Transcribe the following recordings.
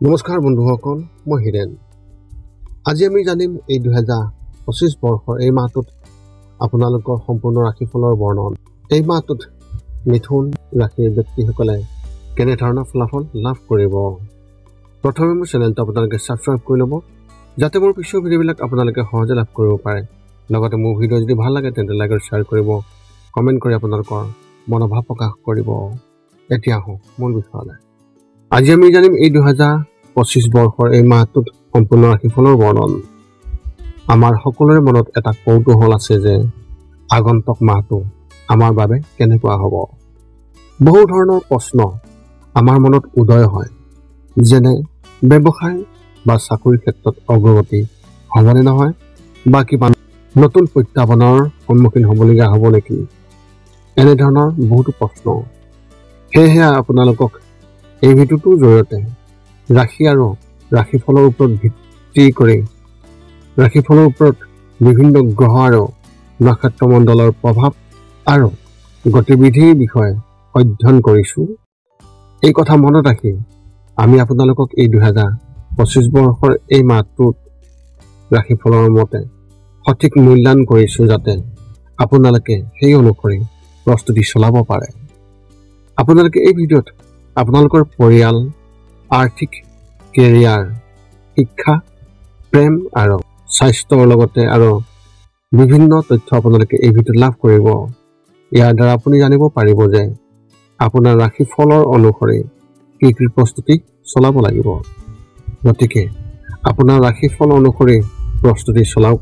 নমস্কাৰ বন্ধুসকল, মই হিৰেন। আজি আমি জানিম এই 2025 বৰ্ষৰ এই মাহটোত আপোনালোকৰ সম্পূৰ্ণ ৰাশিফলৰ বৰ্ণন। এই মাহটোত মিথুন ৰাশিৰ ব্যক্তিসকলে কেনেধৰণৰ ফলাফল লাভ কৰিব। প্ৰথমে মোৰ চেনেলটো আপোনালোকে ছাবস্ক্ৰাইব কৰি ল'ব, যাতে মোৰ পিছৰ ভিডিঅ'বিলাক আপোনালোকে সহজে লাভ কৰিব পাৰে। লগতে মোৰ ভিডিঅ' যদি ভাল লাগে তেন্তে লাইক আৰু শ্বেয়াৰ কৰিব, কমেণ্ট কৰি আপোনালোকৰ মনোভাৱ প্ৰকাশ কৰিব। এতিয়া আহোঁ মূল বিষয়লৈ। আজি আমি জানিম এই 2025 বৰ্ষৰ এই মাহটোত সম্পূৰ্ণ ৰাশিফলৰ বৰ্ণন। আমাৰ সকলোৰে মনত এটা কৌতূহল আছে যে আগন্তুক মাহটো আমাৰ বাবে কেনেকুৱা হ'ব। বহু ধৰণৰ প্ৰশ্ন আমাৰ মনত উদয় হয়, যেনে ব্যৱসায় বা চাকৰিৰ ক্ষেত্ৰত অগ্ৰগতি হ'বনে নহয়, বা কিবা নতুন প্ৰত্যাহ্বানৰ সন্মুখীন হ'বলগীয়া হ'ব নেকি। এনেধৰণৰ বহুতো প্ৰশ্ন। সেয়েহে আপোনালোকক এই ভিডিঅ'টোৰ জৰিয়তে ৰাশি আৰু ৰাশিফলৰ ওপৰত ভিত্তি কৰি ৰাশিফলৰ ওপৰত বিভিন্ন গ্ৰহ আৰু নক্ষত্ৰমণ্ডলৰ প্ৰভাৱ আৰু গতিবিধিৰ বিষয়ে অধ্যয়ন কৰিছোঁ। এই কথা মনত ৰাখি আমি আপোনালোকক এই 2025 বৰ্ষৰ এই মাহটোত ৰাশিফলৰ মতে সঠিক মূল্যায়ন কৰিছোঁ, যাতে আপোনালোকে সেই অনুসৰি প্ৰস্তুতি চলাব পাৰে। আপোনালোকে এই ভিডিঅ'ত আপোনালোকৰ পৰিয়াল, আৰ্থিক, কেৰিয়াৰ, শিক্ষা, প্ৰেম আৰু স্বাস্থ্যৰ লগতে আৰু বিভিন্ন তথ্য আপোনালোকে এই ভিডিঅ'ত লাভ কৰিব। ইয়াৰ দ্বাৰা আপুনি জানিব পাৰিব যে আপোনাৰ ৰাশিফলৰ অনুসৰি কি কি প্ৰস্তুতি চলাব লাগিব। গতিকে আপোনাৰ ৰাশিফল অনুসৰি প্ৰস্তুতি চলাওক।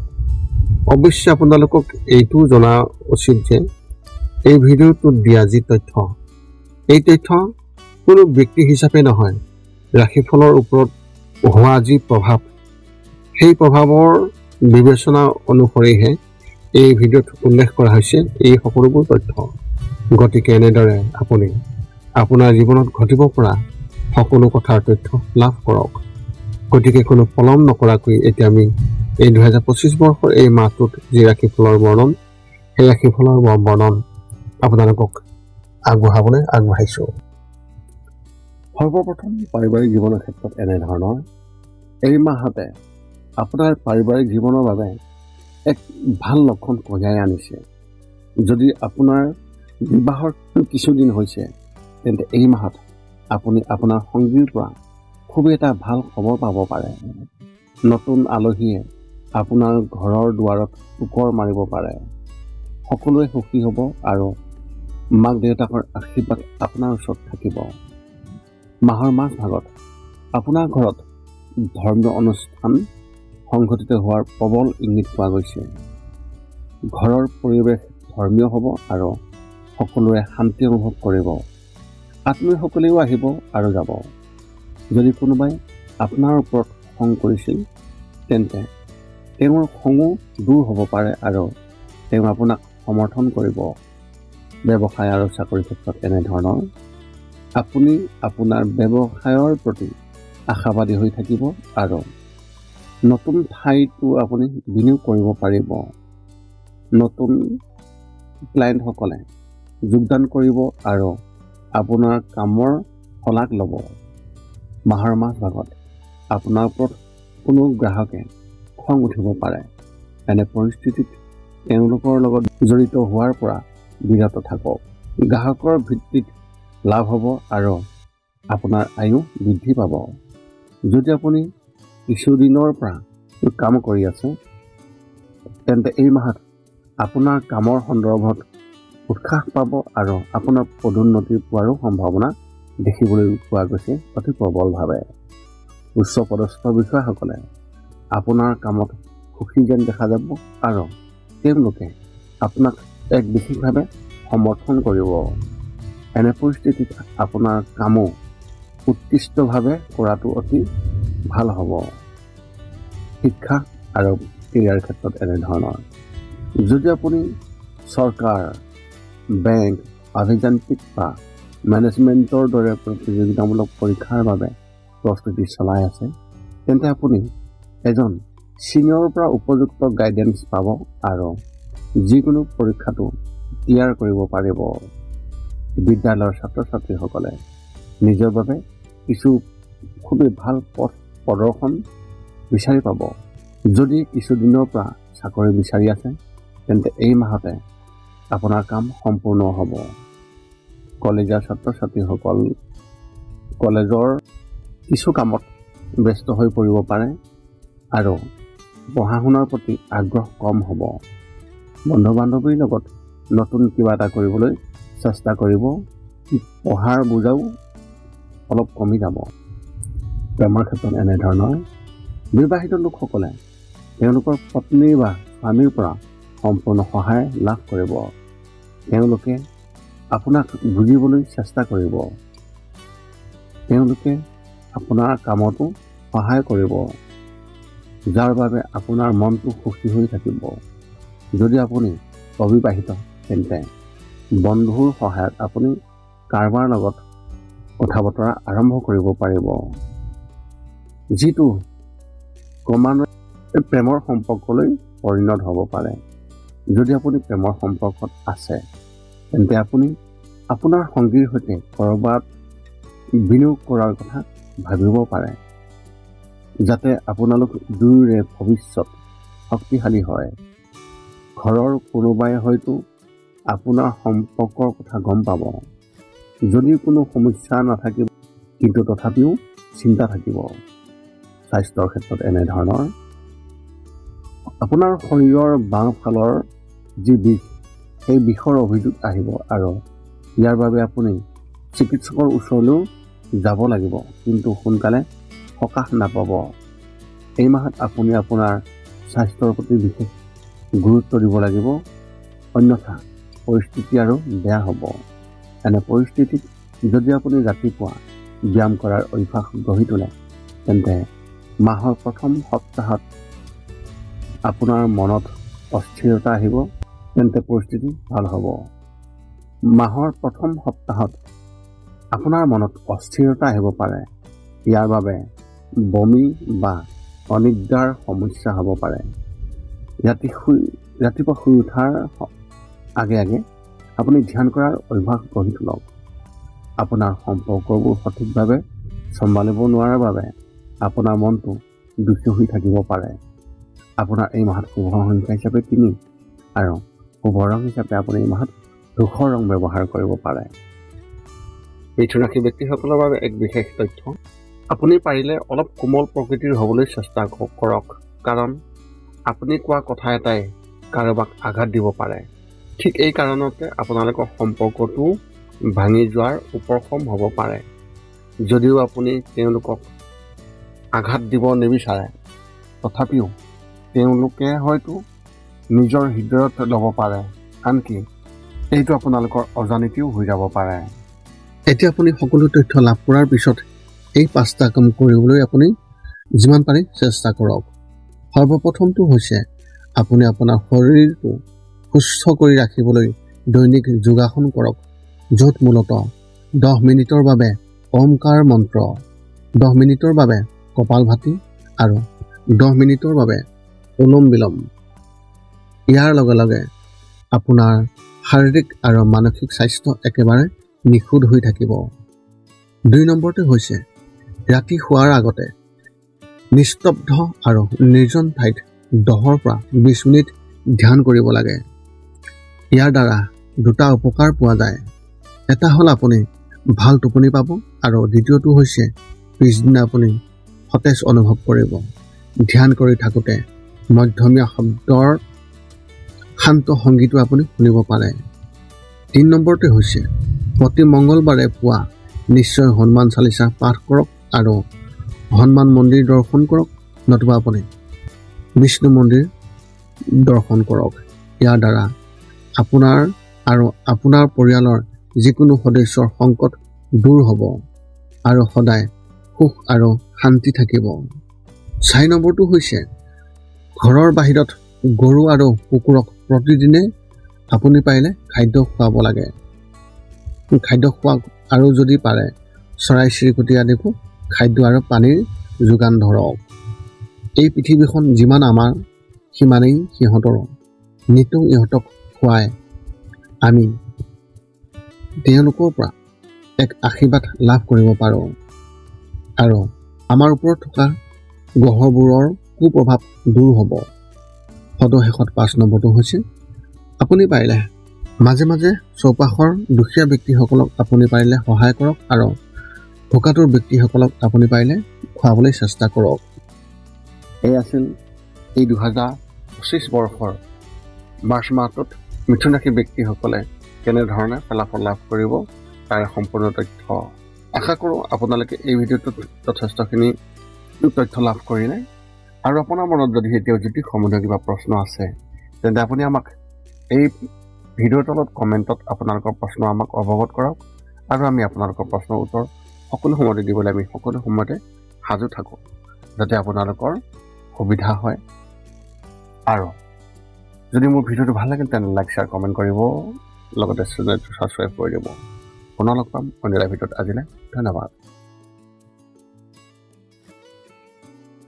অৱশ্যে আপোনালোকক এইটো জনা উচিত যে এই ভিডিঅ'টোত দিয়া যি তথ্য, এই তথ্য কোনো ব্যক্তি হিচাপে নহয়, ৰাশিফলৰ ওপৰত হোৱা যি প্ৰভাৱ, সেই প্ৰভাৱৰ বিবেচনা অনুসৰিহে এই ভিডিঅ'ত উল্লেখ কৰা হৈছে এই সকলোবোৰ তথ্য। গতিকে এনেদৰে আপুনি আপোনাৰ জীৱনত ঘটিব পৰা সকলো কথাৰ তথ্য লাভ কৰক। গতিকে কোনো পলম নকৰাকৈ এতিয়া আমি এই 2025 বৰ্ষৰ এই মাহটোত যি ৰাশিফলৰ বৰ্ণন, সেই ৰাশিফলৰ বৰ্ণন আপোনালোকক আগবঢ়াবলৈ আগবাঢ়িছোঁ। সৰ্বপ্ৰথম পাৰিবাৰিক জীৱনৰ ক্ষেত্ৰত এনেধৰণৰ। এই মাহতে আপোনাৰ পাৰিবাৰিক জীৱনৰ বাবে এক ভাল লক্ষণ কঢ়িয়াই আনিছে। যদি আপোনাৰ বিবাহৰ কিছুদিন হৈছে, তেন্তে এই মাহত আপুনি আপোনাৰ সংগীৰ পৰা খুব এটা ভাল খবৰ পাব পাৰে। নতুন আলহীয়ে আপোনাৰ ঘৰৰ দুৱাৰত টোকৰ মাৰিব পাৰে। সকলোৱে সুখী হ'ব আৰু মাক দেউতাকৰ আশীৰ্বাদ আপোনাৰ ওচৰত থাকিব। মাহৰ মাজভাগত আপোনাৰ ঘৰত ধৰ্মীয় অনুষ্ঠান সংঘটিত হোৱাৰ প্ৰবল ইংগিত পোৱা গৈছে। ঘৰৰ পৰিৱেশ ধৰ্মীয় হ'ব আৰু সকলোৱে শান্তি অনুভৱ কৰিব। আত্মীয়সকলেও আহিব আৰু যাব। যদি কোনোবাই আপোনাৰ ওপৰত খং কৰিছিল, তেন্তে তেওঁৰ খঙো দূৰ হ'ব পাৰে আৰু তেওঁ আপোনাক সমৰ্থন কৰিব। ব্যৱসায় আৰু চাকৰিৰ ক্ষেত্ৰত এনেধৰণৰ। আপুনি আপোনাৰ ব্যৱসায়ৰ প্ৰতি আশাবাদী হৈ থাকিব আৰু নতুন ঠাইতো আপুনি বিনিয়োগ কৰিব পাৰিব। নতুন ক্লায়েণ্টসকলে যোগদান কৰিব আৰু আপোনাৰ কামৰ শলাগ ল'ব। মাহৰ মাজভাগত আপোনাৰ ওপৰত কোনো গ্ৰাহকে খং উঠিব পাৰে। এনে পৰিস্থিতিত তেওঁলোকৰ লগত জড়িত হোৱাৰ পৰা বিৰত থাকক। গ্ৰাহকৰ ভিত্তিত লাভ হ'ব আৰু আপোনাৰ আয়ু বৃদ্ধি পাব। যদি আপুনি কিছুদিনৰ পৰা কাম কৰি আছে, তেন্তে এই মাহত আপোনাৰ কামৰ সন্দৰ্ভত উৎসাহ পাব আৰু আপোনাৰ পদোন্নতি পোৱাৰো সম্ভাৱনা দেখিবলৈ পোৱা গৈছে অতি প্ৰবলভাৱে। উচ্চ পদস্থ বিষয়াসকলে আপোনাৰ কামত সুখী যেন দেখা যাব আৰু তেওঁলোকে আপোনাক এক বিশেষভাৱে সমৰ্থন কৰিব। এনে পৰিস্থিতিত আপোনাৰ কামো উৎকৃষ্টভাৱে কৰাটো অতি ভাল হ'ব। শিক্ষা আৰু কেৰিয়াৰ ক্ষেত্ৰত এনেধৰণৰ। যদি আপুনি চৰকাৰ, বেংক, অভিযান্ত্ৰিক বা মেনেজমেণ্টৰ দৰে প্ৰতিযোগিতামূলক পৰীক্ষাৰ বাবে প্ৰস্তুতি চলাই আছে, তেন্তে আপুনি এজন ছিনিয়ৰৰ পৰা উপযুক্ত গাইডেন্স পাব আৰু যিকোনো পৰীক্ষাটো ক্লিয়াৰ কৰিব পাৰিব। বিদ্যালয়ৰ ছাত্ৰ ছাত্ৰীসকলে নিজৰ বাবে কিছু খুবেই ভাল পথ প্ৰদৰ্শন বিচাৰি পাব। যদি কিছুদিনৰ পৰা চাকৰি বিচাৰি আছে তেন্তে এই মাহতে আপোনাৰ কাম সম্পূৰ্ণ হ'ব। কলেজীয়া ছাত্ৰ ছাত্ৰীসকল কলেজৰ কিছু কামত ব্যস্ত হৈ পৰিব পাৰে আৰু পঢ়া শুনাৰ প্ৰতি আগ্ৰহ কম হ'ব। বন্ধু বান্ধৱীৰ লগত নতুন কিবা এটা কৰিবলৈ চেষ্টা কৰিব। পঢ়াৰ বোজাও অলপ কমি যাব। প্ৰেমৰ ক্ষেত্ৰত এনেধৰণৰ বিবাহিত লোকসকলে তেওঁলোকৰ পত্নী বা স্বামীৰ পৰা সম্পূৰ্ণ সহায় লাভ কৰিব। তেওঁলোকে আপোনাক বুজিবলৈ চেষ্টা কৰিব। তেওঁলোকে আপোনাৰ কামতো সহায় কৰিব, যাৰ বাবে আপোনাৰ মনটো সুখী হৈ থাকিব। যদি আপুনি অবিবাহিত তেন্তে বন্ধুৰ সহায়ত আপুনি কাৰোবাৰ লগত কথা বতৰা আৰম্ভ কৰিব পাৰিব, যিটো ক্ৰমান্বয়ে প্ৰেমৰ সম্পৰ্কলৈ পৰিণত হ'ব পাৰে। যদি আপুনি প্ৰেমৰ সম্পৰ্কত আছে তেন্তে আপুনি আপোনাৰ সংগীৰ সৈতে ক'ৰবাত বিনিয়োগ কৰাৰ কথা ভাবিব পাৰে, যাতে আপোনালোক দুয়োৰে ভৱিষ্যত শক্তিশালী হয়। ঘৰৰ কোনোবাই হয়তো আপোনাৰ সম্পৰ্কৰ কথা গম পাব। যদি কোনো সমস্যা নাথাকিব কিন্তু তথাপিও চিন্তা থাকিব। স্বাস্থ্যৰ ক্ষেত্ৰত এনেধৰণৰ আপোনাৰ শৰীৰৰ বাওঁফালৰ যি বিষ, সেই বিষৰ অভিযোগ আহিব আৰু ইয়াৰ বাবে আপুনি চিকিৎসকৰ ওচৰলৈও যাব লাগিব, কিন্তু সোনকালে সকাহ নাপাব। এই মাহত আপুনি আপোনাৰ স্বাস্থ্যৰ প্ৰতি বিশেষ গুৰুত্ব দিব লাগিব, অন্যথা পৰিস্থিতি আৰু বেয়া হ'ব। এনে পৰিস্থিতিত যদি আপুনি ৰাতিপুৱা ব্যায়াম কৰাৰ অভ্যাস গঢ়ি তোলে তেন্তে মাহৰ প্ৰথম সপ্তাহত আপোনাৰ মনত অস্থিৰতা আহিব, তেন্তে পৰিস্থিতি ভাল হ'ব। মাহৰ প্ৰথম সপ্তাহত আপোনাৰ মনত অস্থিৰতা আহিব পাৰে। ইয়াৰ বাবে বমি বা অনিদ্ৰাৰ সমস্যা হ'ব পাৰে। ৰাতিপুৱা শুই উঠাৰ আগে আগে আপুনি ধ্যান কৰাৰ অভ্যাস গঢ়ি তোলক। আপোনাৰ সম্পৰ্কবোৰ সঠিকভাৱে চম্ভালিব নোৱাৰাৰ বাবে আপোনাৰ মনটো দুখী হৈ থাকিব পাৰে। আপোনাৰ এই মাহত শুভ সংখ্যা হিচাপে 3 আৰু শুভ ৰং হিচাপে আপুনি এই মাহত ধূসৰ ৰং ব্যৱহাৰ কৰিব পাৰে। মিথুন ৰাশি ব্যক্তিসকলৰ বাবে এক বিশেষ তথ্য, আপুনি পাৰিলে অলপ কোমল প্ৰকৃতিৰ হ'বলৈ চেষ্টা কৰক, কাৰণ আপুনি কোৱা কথা এটাই কাৰোবাক আঘাত দিব পাৰে। ঠিক এই কাৰণতে আপোনালোকৰ সম্পৰ্কটো ভাঙি যোৱাৰ উপক্ৰম হ'ব পাৰে। যদিও আপুনি তেওঁলোকক আঘাত দিব নিবিচাৰে, তথাপিও তেওঁলোকে হয়তো নিজৰ হৃদয়ত ল'ব পাৰে, আনকি এইটো আপোনালোকৰ অজানিতেও হৈ যাব পাৰে। এতিয়া আপুনি সকলো তথ্য লাভ কৰাৰ পিছত এই 5টা কাম কৰিবলৈ আপুনি যিমান পাৰে চেষ্টা কৰক। সৰ্বপ্ৰথমটো হৈছে আপুনি আপোনাৰ শৰীৰটো সুস্থ কৰি ৰাখিবলৈ দৈনিক যোগাসন কৰক, য'ত মূলতঃ 10 মিনিটৰ বাবে ওমকাৰ মন্ত্ৰ, 10 মিনিটৰ বাবে কপালভাতি আৰু 10 মিনিটৰ বাবে অনুলোম বিলোম। ইয়াৰ লগে লগে আপোনাৰ শাৰীৰিক আৰু মানসিক স্বাস্থ্য একেবাৰে নিখুঁত হৈ থাকিব। 2 নম্বৰতে হৈছে ৰাতি শোৱাৰ আগতে নিস্তব্ধ আৰু নিৰ্জন ঠাইত 10 পৰা 20 মিনিট ধ্যান কৰিব লাগে। ইয়াৰ দ্বাৰা 2টা উপকাৰ পোৱা যায়। এটা হ'ল আপুনি ভাল টোপনি পাব আৰু দ্বিতীয়টো হৈছে পিছদিনা আপুনি সতেজ অনুভৱ কৰিব। ধ্যান কৰি থাকোঁতে মধ্যমীয়া শব্দৰ শান্ত সংগীতো আপুনি শুনিব পাৰে। 3 নম্বৰতে হৈছে প্ৰতি মংগলবাৰে পুৱা নিশ্চয় হনুমান চালিচা পাঠ কৰক আৰু হনুমান মন্দিৰ দৰ্শন কৰক, নতুবা আপুনি বিষ্ণু মন্দিৰ দৰ্শন কৰক। ইয়াৰ দ্বাৰা আপোনাৰ আৰু আপোনাৰ পৰিয়ালৰ যিকোনো সদস্যৰ সংকট দূৰ হ'ব আৰু সদায় সুখ আৰু শান্তি থাকিব। 4 নম্বৰটো হৈছে ঘৰৰ বাহিৰত গৰু আৰু কুকুৰক প্ৰতিদিনে আপুনি পাৰিলে খাদ্য খুৱাব লাগে। খাদ্য খোৱা আৰু যদি পাৰে চৰাই চিৰিকটি আদিকো খাদ্য আৰু পানীৰ যোগান ধৰক। এই পৃথিৱীখন যিমান আমাৰ সিমানেই সিহঁতৰো। নিতৌ ইহঁতক খুৱাই আমি তেওঁলোকৰ পৰা এক আশীৰ্বাদ লাভ কৰিব পাৰোঁ। আৰু আমাৰ ওপৰত থকা গ্ৰহবোৰৰ কুপ্ৰভাৱ দূৰ হ'ব। সদশেষত 5 নম্বৰটো হৈছে আপুনি পাৰিলে মাজে মাজে চৌপাশৰ দুখীয়া ব্যক্তিসকলক আপুনি পাৰিলে সহায় কৰক আৰু ভোকাতুৰ ব্যক্তিসকলক আপুনি পাৰিলে খুৱাবলৈ চেষ্টা কৰক। এই আছিল এই 2025 বৰ্ষৰ মাৰ্চ মাহটোত মিথুন ৰাশি ব্যক্তিসকলে কেনেধৰণে ফলাফল লাভ কৰিব তাৰে সম্পূৰ্ণ তথ্য। আশা কৰোঁ আপোনালোকে এই ভিডিঅ'টোত যথেষ্টখিনি তথ্য লাভ কৰিলে। আৰু আপোনাৰ মনত যদি এতিয়াও জ্যোতিষ সম্বন্ধীয় কিবা প্ৰশ্ন আছে তেন্তে আপুনি আমাক এই ভিডিঅ'ৰ তলত কমেণ্টত আপোনালোকৰ প্ৰশ্ন আমাক অৱগত কৰক আৰু আমি আপোনালোকৰ প্ৰশ্নৰ উত্তৰ সকলো সময়তে দিবলৈ আমি সকলো সময়তে সাজু থাকোঁ, যাতে আপোনালোকৰ সুবিধা হয়। আৰু যদি মোৰ ভিডিঅ'টো ভাল লাগিল তেন্তে লাইক, শ্বেয়াৰ, কমেণ্ট কৰিব, লগতে চেনেলটো ছাবস্ক্ৰাইব কৰি দিব। পুনৰ লগ পাম অন্য এটা ভিডিঅ'ত। আজিলৈ ধন্যবাদ।